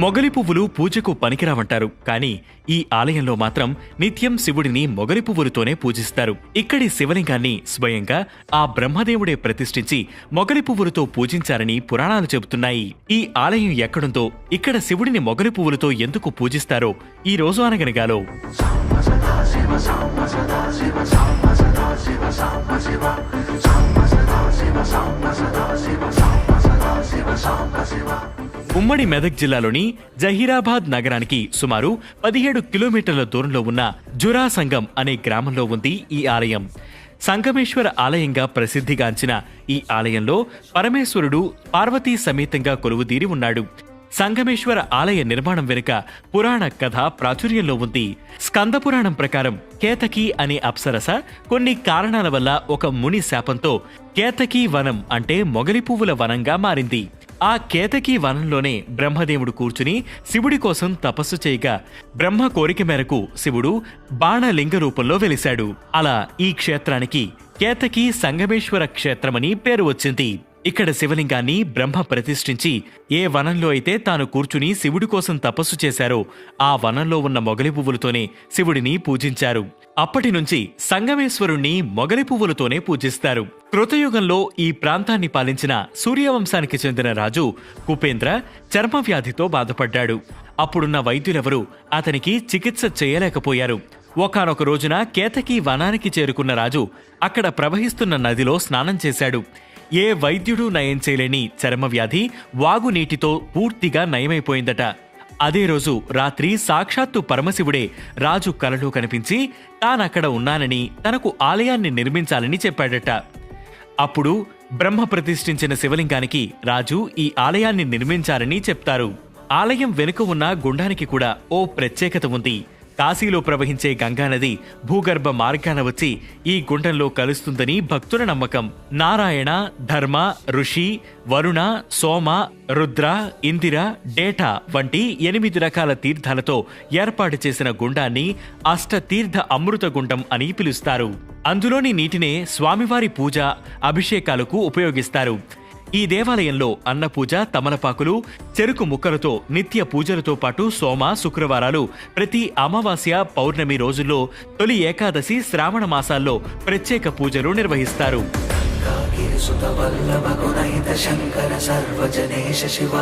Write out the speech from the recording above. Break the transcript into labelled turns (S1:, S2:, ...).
S1: మొగలి పువ్వులు పూజకు పనికిరావంటారు. కానీ ఈ ఆలయంలో మాత్రం నిత్యం శివుడిని మొగలి పువ్వులతోనే పూజిస్తారు. ఇక్కడి శివలింగాన్ని స్వయంగా ఆ బ్రహ్మదేవుడే ప్రతిష్ఠించి మొగలి పువ్వులతో పూజించారని పురాణాలు చెబుతున్నాయి. ఈ ఆలయం ఎక్కడుందో, ఇక్కడ శివుడిని మొగలి పువ్వులతో ఎందుకు పూజిస్తారో ఈ రోజు అనగనగాలో ఉమ్మడి మెదక్ జిల్లాలోని జహీరాబాద్ నగరానికి సుమారు 17 కిలోమీటర్ల దూరంలో ఉన్న జురాసంగం అనే గ్రామంలో ఉంది ఈ ఆలయం. సంగమేశ్వర ఆలయంగా ప్రసిద్ధిగాంచిన ఈ ఆలయంలో పరమేశ్వరుడు పార్వతీ సమేతంగా కొలువుదీరి ఉన్నాడు. సంగమేశ్వర ఆలయ నిర్మాణం వెనుక పురాణ కథ ప్రాచుర్యంలో ఉంది. స్కంద పురాణం ప్రకారం కేతకి అనే అప్సరస కొన్ని కారణాల వల్ల ఒక ముని శాపంతో కేతకీ వనం అంటే మొగలి పువ్వుల వనంగా మారింది. ఆ కేతకీ వనంలోనే బ్రహ్మదేవుడు కూర్చుని శివుడి కోసం తపస్సు చేయగా బ్రహ్మ కోరిక మేరకు శివుడు బాణలింగ రూపంలో వెలిశాడు. అలా ఈ క్షేత్రానికి కేతకీ సంగమేశ్వర క్షేత్రమని పేరు వచ్చింది. ఇక్కడ శివలింగాన్ని బ్రహ్మ ప్రతిష్ఠించి ఏ వనంలో అయితే తాను కూర్చుని శివుడి కోసం తపస్సు చేశారో ఆ వనంలో ఉన్న మొగలి పువ్వులతోనే శివుడిని పూజించారు. అప్పటి నుంచి సంగమేశ్వరుణ్ణి మొగలి పువ్వులతోనే పూజిస్తారు. కృతయుగంలో ఈ ప్రాంతాన్ని పాలించిన సూర్యవంశానికి చెందిన రాజు కుపేంద్ర చర్మవ్యాధితో బాధపడ్డాడు. అప్పుడున్న వైద్యులెవరూ అతనికి చికిత్స చేయలేకపోయారు. ఒకానొక రోజున కేతకీ వనానికి చేరుకున్న రాజు అక్కడ ప్రవహిస్తున్న నదిలో స్నానం చేశాడు. ఏ వైద్యుడు నయం చేయలేని చర్మవ్యాధి వాగునీటితో పూర్తిగా నయమైపోయిందట. అదే రోజు రాత్రి సాక్షాత్తు పరమశివుడే రాజు కలలో కనిపించి తానక్కడ ఉన్నానని, తనకు ఆలయాన్ని నిర్మించాలని చెప్పాడట. అప్పుడు బ్రహ్మ ప్రతిష్ఠించిన శివలింగానికి రాజు ఈ ఆలయాన్ని నిర్మించాలని చెప్తారు. ఆలయం వెనుక ఉన్న గుండానికి కూడా ఓ ప్రత్యేకత ఉంది. కాశీలో ప్రవహించే గంగానది భూగర్భ మార్గాన వచ్చి ఈ గుండంలో కలుస్తుందని భక్తుల నమ్మకం. నారాయణ, ధర్మ, ఋషి, వరుణ, సోమ, రుద్ర, ఇందిర, డేటా వంటి 8 రకాల తీర్థాలతో ఏర్పాటు చేసిన గుండాన్ని అష్టతీర్థ అమృత గుండం అని పిలుస్తారు. అందులోని నీటినే స్వామివారి పూజ, అభిషేకాలకు ఉపయోగిస్తారు. ఈ దేవాలయంలో అన్నపూజ, తమలపాకులు, చెరుకు ముక్కలతో నిత్య పూజలతో పాటు సోమ, శుక్రవారాలు, ప్రతి అమావాస్య, పౌర్ణమి రోజుల్లో, తొలి ఏకాదశి, శ్రావణ మాసాల్లో ప్రత్యేక పూజలు నిర్వహిస్తారు.
S2: శివ